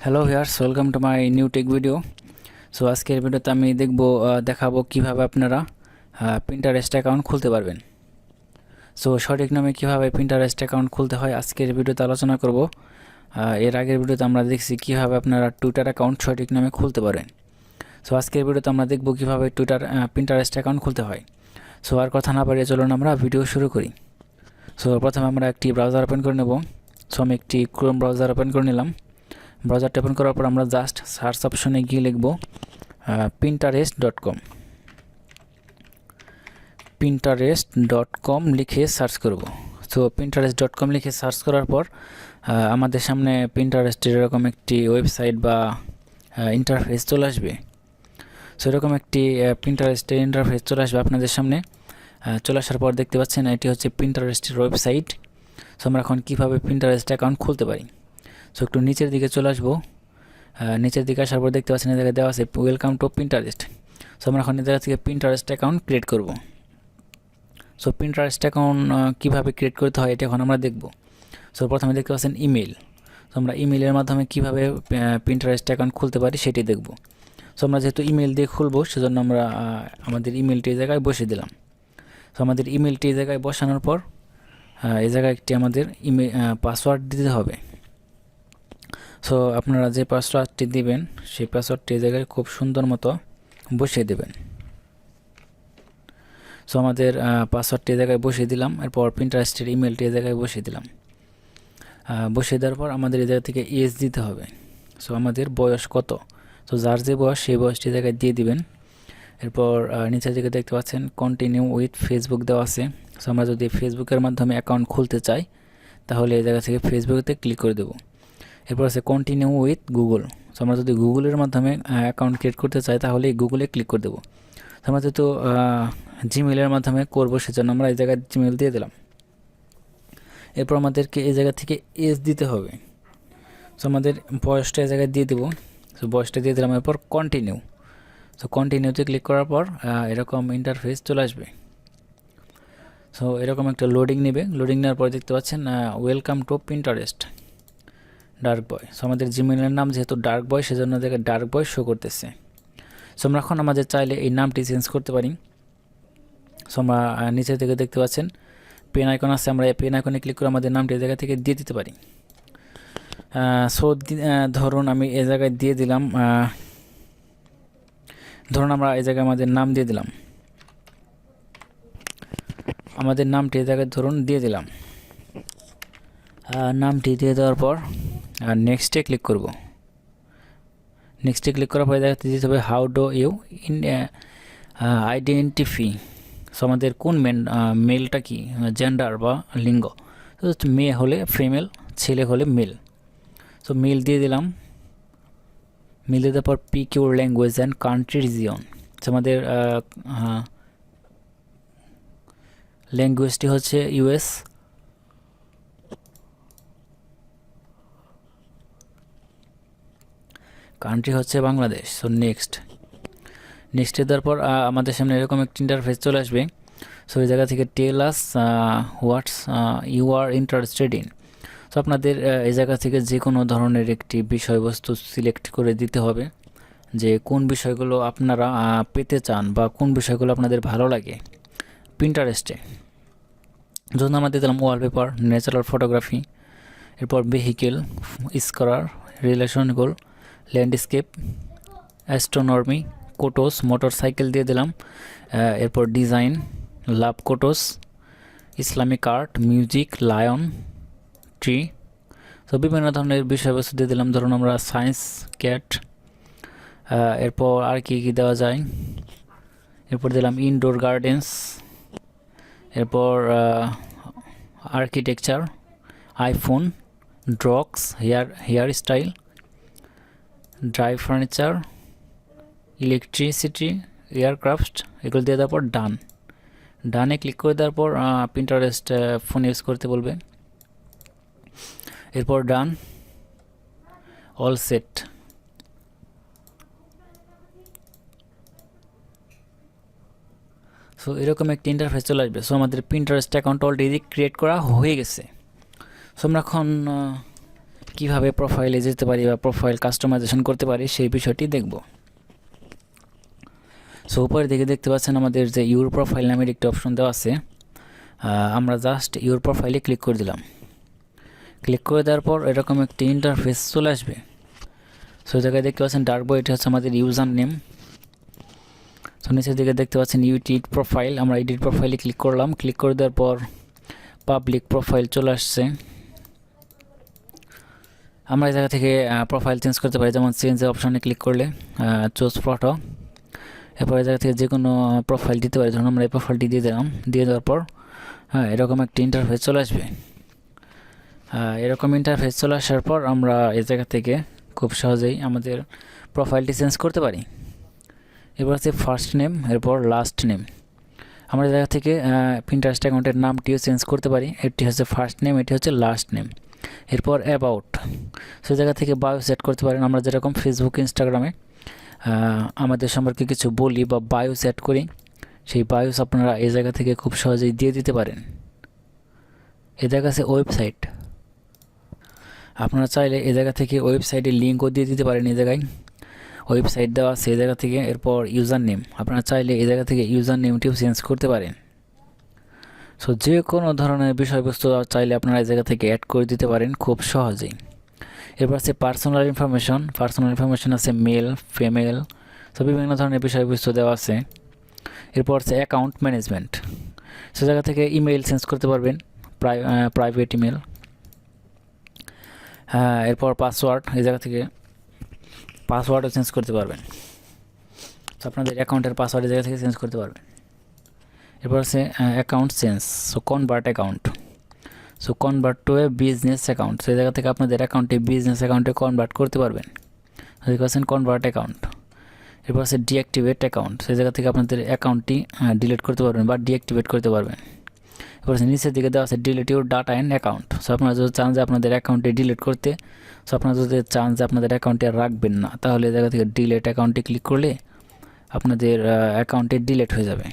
Hello viewers, welcome to my new take video. So আজকের ভিডিওতে আমি দেখাবো কিভাবে আপনারা পিন্টারেস্ট অ্যাকাউন্ট খুলতে পারবেন। সো সঠিক নামে কিভাবে পিন্টারেস্ট অ্যাকাউন্ট খুলতে হয় আজকের ভিডিওতে আলোচনা করব। এর আগের ভিডিওতে আমরা দেখছি কিভাবে আপনারা টুইটার অ্যাকাউন্ট সঠিক নামে খুলতে পারেন। সো আজকের ভিডিওতে আমরা দেখব কিভাবে পিন্টারেস্ট অ্যাকাউন্ট খুলতে হয়। সো আর কথা না বাড়িয়ে চলুন আমরা ভিডিও শুরু করি। সো প্রথমে আমরা একটি ব্রাউজার ওপেন করে নেব। সো আমি একটি ক্রোম ব্রাউজার ওপেন করে নিলাম। ব্রাউজারটা ওপেন করার পর আমরা জাস্ট সার্চ অপশনে গিয়ে লিখব pinterest.com। pinterest.com লিখে সার্চ করব। সো pinterest.com লিখে সার্চ করার পর আমাদের সামনে পিন্টারেস্টের এরকম একটি ওয়েবসাইট বা ইন্টারফেস চলে আসবে। সো এরকম একটি পিন্টারেস্টের ইন্টারফেস চলে আসবে আপনাদের সামনে। চলে আসার পর দেখতে পাচ্ছেন এটি হচ্ছে পিন্টারেস্টের ওয়েবসাইট। সো আমরা এখন কীভাবে পিন্টারেস্ট অ্যাকাউন্ট খুলতে পারি। সো একটু নিচের দিকে চলে আসবো। নিচের দিকে আসার পর দেখতে পাচ্ছেন এই জায়গায় দেওয়া আছে ওয়েলকাম টু পিন্টারেস্ট। সো আমরা এখন এই জায়গা থেকে পিন্টারেস্ট অ্যাকাউন্ট ক্রিয়েট করব। সো পিন্টারেস্ট অ্যাকাউন্ট কীভাবে ক্রিয়েট করতে হয় এটা এখন আমরা দেখব। সো প্রথমে দেখতে পাচ্ছেন ইমেল। সো আমরা ইমেলের মাধ্যমে কীভাবে পিন্টারেস্ট অ্যাকাউন্ট খুলতে পারি সেটি দেখব। সো আমরা যেহেতু ইমেল দিয়ে খুলবো সেজন্য আমরা আমাদের ইমেলটি এই জায়গায় বসিয়ে দিলাম। সো আমাদের ইমেলটি এই জায়গায় বসানোর পর এই জায়গায় একটি আমাদের পাসওয়ার্ড দিতে হবে। সো আপনারা যে পাসওয়ার্ডটি দিবেন সেই পাসওয়ার্ডটি এই জায়গায় খুব সুন্দর মতো বসিয়ে দেবেন। সো আমাদের পাসওয়ার্ডটি এই জায়গায় বসিয়ে দিলাম। এরপর পিন্টারেস্টের ইমেলটি এই জায়গায় বসিয়ে দিলাম। বসিয়ে দেওয়ার পর আমাদের এই জায়গা থেকে এজ দিতে হবে। সো আমাদের বয়স কত, তো যার যে বয়স সেই বয়সটি এই জায়গায় দিয়ে দিবেন। এরপর নিচের দিকে দেখতে পাচ্ছেন কন্টিনিউ উইথ ফেসবুক দেওয়া আছে। সো আমরা যদি ফেসবুকের মাধ্যমে অ্যাকাউন্ট খুলতে চাই তাহলে এই জায়গা থেকে ফেসবুকেতে ক্লিক করে দেবো। এরপর আছে কন্টিনিউ উইথ গুগল। সো আমরা যদি গুগলের মাধ্যমে অ্যাকাউন্ট ক্রিয়েট করতে চাই তাহলে গুগলে ক্লিক করে দেবো। তো আমরা যেহেতু জিমেলের মাধ্যমে করবো সেজন্য আমরা এই জায়গায় জিমেল দিয়ে দিলাম। এরপর আমাদেরকে এই জায়গা থেকে এজ দিতে হবে। সো আমাদের বয়সটা এই জায়গায় দিয়ে দেবো। সো বয়সটা দিয়ে দিলাম। এরপর কন্টিনিউ। সো কন্টিনিউতে ক্লিক করার পর এরকম ইন্টারফেস চলে আসবে। সো এরকম একটা লোডিং নেবে। লোডিং নেওয়ার পর দেখতে পাচ্ছেন welcome to Pinterest dark boy. So আমাদের জিমেলের নাম যেহেতু ডার্ক বয় সেজন্য দেখে ডার্ক বয় শো করতেছে। সো আমরা এখন আমাদের চাইলে এই নামটি চেঞ্জ করতে পারি। সো আমরা নিচের দিকে দেখতে পাচ্ছেন পেন আইকন আছে। আমরা এই পেন আইকনে ক্লিক করে আমাদের নামটি এই জায়গা থেকে দিয়ে দিতে পারি। সো ধরুন আমি এই জায়গায় দিয়ে দিলাম, ধরুন আমরা এই জায়গায় আমাদের নাম দিয়ে দিলাম। আমাদের নামটি এই জায়গায় ধরুন দিয়ে দিলাম। নামটি দিয়ে দেওয়ার পর নেক্সটে ক্লিক করব। নেক্সটে ক্লিক করার পরে দেখাতে দিতে হবে how do you identify. So আমাদের কোন মেলটা কি, জেন্ডার বা লিঙ্গ। তো মেয়ে হলে ফিমেল, ছেলে হলে মেল। সো মেল দিয়ে দিলাম। মেল দিয়ে দেওয়ার পর pick your language and country region. So আমাদের ল্যাঙ্গুয়েজটি হচ্ছে ইউএস। কান্ট্রি হচ্ছে বাংলাদেশ। সো নেক্সটে দেওয়ার পর আমাদের সামনে এরকম একটা ইন্টারফেস চলে আসবে। সো এই জায়গা থেকে tell us what's you are interested in. So আপনাদের এই জায়গা থেকে যে কোনো ধরনের একটি বিষয়বস্তু সিলেক্ট করে দিতে হবে যে কোন বিষয়গুলো আপনারা পেতে চান বা কোন বিষয়গুলো আপনাদের ভালো লাগে পিন্টারেস্টে। যখন আমরা দিলাম ওয়ালপেপার, ন্যাচারাল ফটোগ্রাফি, এরপর vehicle, scholar, relation goal, landscape, astronomy, quotes, motorcycle দিয়ে দিলাম। এরপর design, love quotes, Islamic art, music, lion, tree. তো বিভিন্ন ধরনের বিষয়বস্তু দিয়ে দিলাম। ধরুন আমরা সায়েন্স, ক্যাট। এরপর আর কি কি দেওয়া যায়, এরপর দিলাম ইনডোর গার্ডেন্স, এরপর architecture, iPhone, drugs, hair style, dry furniture, electricity, aircraft, এগুলো দিয়ে দেওয়ার পর ডানে ক্লিক করে দেওয়ার পর পিন্টারেস্ট ফোন ইউজ করতে বলবে। এরপর ডান, অল সেট। সো এরকম একটা ইন্টারফেস চলে আসবে। সো আমাদের পিন্টারেস্ট অ্যাকাউন্ট অলরেডি ক্রিয়েট করা হয়ে গেছে। সো আমরা এখন কিভাবে প্রোফাইলে যেতে পারি বা প্রোফাইল কাস্টমাইজেশন করতে পারি সেই বিষয়টি দেখব। সো উপরের দিকে দেখতে পাচ্ছেন আমাদের যে ইউর প্রোফাইল নামের একটি অপশন দেওয়া আছে। আমরা জাস্ট ইউর প্রোফাইলে ক্লিক করে দিলাম। ক্লিক করে দেওয়ার পর এরকম একটি ইন্টারফেস চলে আসবে। সো এই জায়গায় দেখতে পাচ্ছেন ডার্কবো, এটা হচ্ছে আমাদের ইউজার নেম। সো নিচের দিকে দেখতে পাচ্ছেন এডিট প্রোফাইল, আমরা এডিট প্রোফাইলে ক্লিক করলাম। ক্লিক করে দেওয়ার পর পাবলিক প্রোফাইল চলে আসছে। আমরা এই জায়গা থেকে প্রোফাইল চেঞ্জ করতে পারি, যেমন চেঞ্জের অপশানে ক্লিক করলে চুজ ফটো, এরপর এই জায়গা থেকে যে কোনো প্রোফাইল দিতে পারি। ধরুন আমরা এই প্রোফাইলটি দিয়ে দিলাম। দিয়ে দেওয়ার পর এরকম একটি ইন্টারফেস চলে আসবে। এরকম ইন্টারফেস চলে আসার পর আমরা এই জায়গা থেকে খুব সহজেই আমাদের প্রোফাইলটি চেঞ্জ করতে পারি। এবার হচ্ছে ফার্স্ট নেম, এরপর লাস্ট নেম। আমরা এই জায়গা থেকে পিন্টারেস্ট অ্যাকাউন্টের নামটিও চেঞ্জ করতে পারি। এটি হচ্ছে ফার্স্ট নেম, এটি হচ্ছে লাস্ট নেম। এরপর অ্যাবাউট, সেই জায়গা থেকে বায়ো সেট করতে পারেন। আমরা যেরকম ফেসবুক, ইনস্টাগ্রামে আমাদের সম্পর্কে কিছু বলি বা বায়ো সেট করি, সেই বায়োস আপনারা এই জায়গা থেকে খুব সহজেই দিয়ে দিতে পারেন। এই জায়গা আছে ওয়েবসাইট, আপনারা চাইলে এই জায়গা থেকে ওয়েবসাইটের লিঙ্কও দিয়ে দিতে পারেন। এই জায়গায় ওয়েবসাইট দেওয়া আছে এই জায়গা থেকে। এরপর ইউজার নেম, আপনারা চাইলে এই জায়গা থেকে ইউজার নেমটিও চেঞ্জ করতে পারেন। সো যে কোনো ধরনের বিষয়বস্তু চাইলে আপনারা এই জায়গা থেকে অ্যাড করে দিতে পারেন খুব সহজেই। এরপর আছে পার্সোনাল ইনফরমেশন। পার্সোনাল ইনফরমেশন আছে মেল, ফিমেল, সো বিভিন্ন ধরনের বিষয়বস্তু দেওয়া আছে। এরপর আছে অ্যাকাউন্ট ম্যানেজমেন্ট, সে জায়গা থেকে ইমেল চেঞ্জ করতে পারবেন, প্রাইভেট ইমেল। এরপর পাসওয়ার্ড, এই জায়গা থেকে পাসওয়ার্ডও চেঞ্জ করতে পারবেন। সো আপনাদের অ্যাকাউন্টের পাসওয়ার্ড এই জায়গা থেকে চেঞ্জ করতে পারবেন। এরপর আছে account change, so convert account, so convert to A business account, সেই জায়গা থেকে আপনাদের অ্যাকাউন্টে বিজনেস অ্যাকাউন্টে কনভার্ট করতে পারবেন। দেখতে পাচ্ছেন কনভার্ট অ্যাকাউন্ট। এরপর আছে ডিঅ্যাক্টিভেট অ্যাকাউন্ট, সেই জায়গা থেকে আপনাদের অ্যাকাউন্টটি ডিলিট করতে পারবেন বা ডিঅ্যাক্টিভেট করতে পারবেন। এরপর নিচের দিকে দেওয়া আছে delete your data and account, so আপনারা যদি চান যে আপনাদের অ্যাকাউন্টে ডিলিট করতে, সো আপনারা যদি চান যে আপনাদের অ্যাকাউন্টে আর রাখবেন না, তাহলে এই জায়গা থেকে ডিলিট অ্যাকাউন্টে ক্লিক করলে আপনাদের অ্যাকাউন্টে ডিলিট হয়ে যাবে।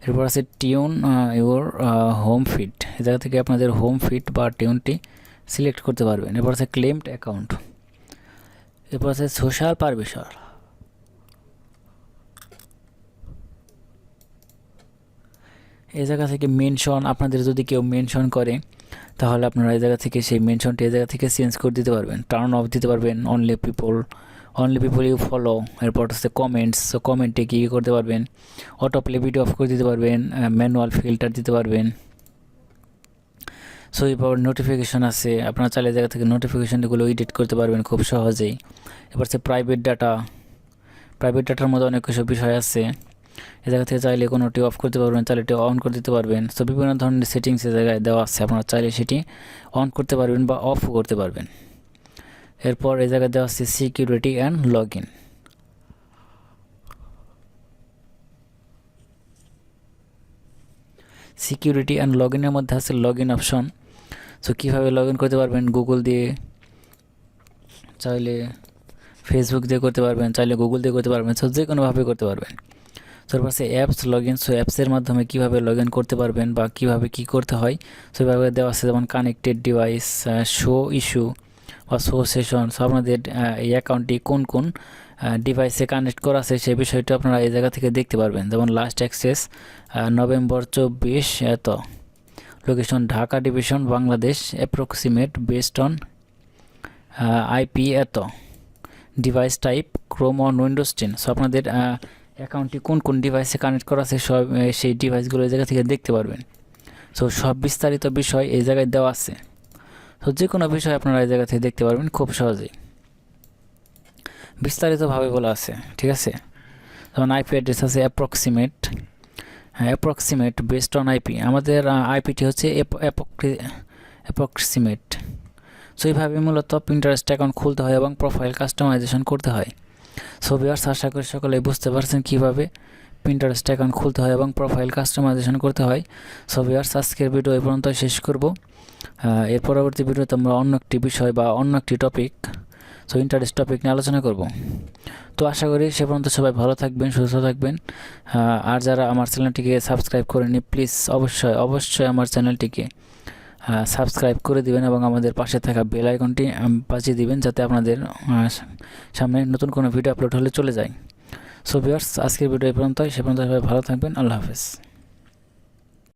এরপর আছে টিউন ইউর হোম ফিড, এই জায়গা থেকে আপনাদের হোম ফিড বা টিউনটি সিলেক্ট করতে পারবেন। এরপর আছে ক্লেমড অ্যাকাউন্ট। এরপর আছে সোশ্যাল পারমিশন, এই জায়গা থেকে মেনশন, আপনাদের যদি কেউ মেনশন করে তাহলে আপনারা এই জায়গা থেকে সেই মেনশনটি এই জায়গা থেকে চেঞ্জ করে দিতে পারবেন, টার্ন অফ দিতে পারবেন, অনলি পিপল ইউ ফলো। এরপর হচ্ছে কমেন্টস, সো কমেন্টে কী করতে পারবেন, অটো প্লে ভিডিও অফ করে দিতে পারবেন, ম্যানুয়াল ফিল্টার দিতে পারবেন। সো এরপর নোটিফিকেশন আছে, আপনারা চাইলে এই জায়গা থেকে নোটিফিকেশনগুলো এডিট করতে পারবেন খুব সহজেই। এবার হচ্ছে প্রাইভেট ডাটার মধ্যে অনেক কিছু বিষয় আছে, এই জায়গা থেকে চাইলে কোনোটি অফ করতে পারবেন, চাইলে এটি অন করে দিতে পারবেন। সো বিভিন্ন ধরনের সেটিংস এই জায়গায় দেওয়া আছে, আপনারা চাইলে সেটি অন করতে পারবেন বা অফও করতে পারবেন। এরপর এই জায়গায় দেওয়া আছে security and log in, security and log ইনের মধ্যে আছে লগ ইন অপশন। সো কীভাবে লগ ইন করতে পারবেন, গুগল দিয়ে, চাইলে ফেসবুক দিয়ে করতে পারবেন, চাইলে গুগল দিয়ে করতে পারবেন, সো যে কোনোভাবে করতে পারবেন। তারপর আছে অ্যাপস লগ ইন, সো অ্যাপসের মাধ্যমে কীভাবে লগ ইন করতে পারবেন বা কীভাবে কী করতে হয় সেভাবে দেওয়া আছে, যেমন কানেক্টেড ডিভাইস, শো ইস্যু বা শো সেশন। সো আপনাদের এই অ্যাকাউন্টটি কোন কোন ডিভাইসে কানেক্ট করা আছে সেই বিষয়টা আপনারা এই জায়গা থেকে দেখতে পারবেন। যেমন last access November 24 at, location Dhaka division Bangladesh, approximate based on IP at, device type Chrome on Windows 10। So আপনাদের অ্যাকাউন্টটি কোন কোন ডিভাইসে কানেক্ট করা আছে সব সেই ডিভাইসগুলো এই জায়গা থেকে দেখতে পারবেন। সো সব বিস্তারিত বিষয় এই জায়গায় দেওয়া আছে, তো যে কোনো বিষয় আপনারা এই জায়গা থেকে দেখতে পারবেন খুব সহজেই, বিস্তারিতভাবে বলা আছে, ঠিক আছে। যেমন আইপি অ্যাড্রেস আছে অ্যাপ্রক্সিমেট বেসড অন আইপি, আমাদের আইপিটি হচ্ছে অ্যাপ্রক্সিমেট। সো এইভাবে মূলত পিন্টারেস্ট অ্যাকাউন্ট খুলতে হয় এবং প্রোফাইল কাস্টমাইজেশন করতে হয়। সো ভিউয়ার্স, আশা করি সকলে বুঝতে পারছেন কীভাবে পিন্টারেস্ট অ্যাকাউন্ট খুলতে হয় এবং প্রোফাইল কাস্টমাইজেশন করতে হয়। সো ভিউয়ার্স, আজকের ভিডিও এই পর্যন্ত শেষ করব। এর পরবর্তী ভিডিওতে আমরা অন্য একটি বিষয় বা অন্য একটি টপিক, সো ইন্টারেস্ট টপিক নিয়ে আলোচনা করব। তো আশা করি সে পর্যন্ত সবাই ভালো থাকবেন, সুস্থ থাকবেন। আর যারা আমার চ্যানেলটিকে সাবস্ক্রাইব করেনি, প্লিজ অবশ্যই আমার চ্যানেলটিকে সাবস্ক্রাইব করে দিবেন এবং আমাদের পাশে থাকা বেল আইকনটি বাজিয়ে দিবেন যাতে আপনাদের সামনে নতুন কোনো ভিডিও আপলোড হলে চলে যায়। সো ভিউয়ার্স, আজকের ভিডিও এই পর্যন্তই। সে পর্যন্ত সবাই ভালো থাকবেন। আল্লাহ হাফেজ।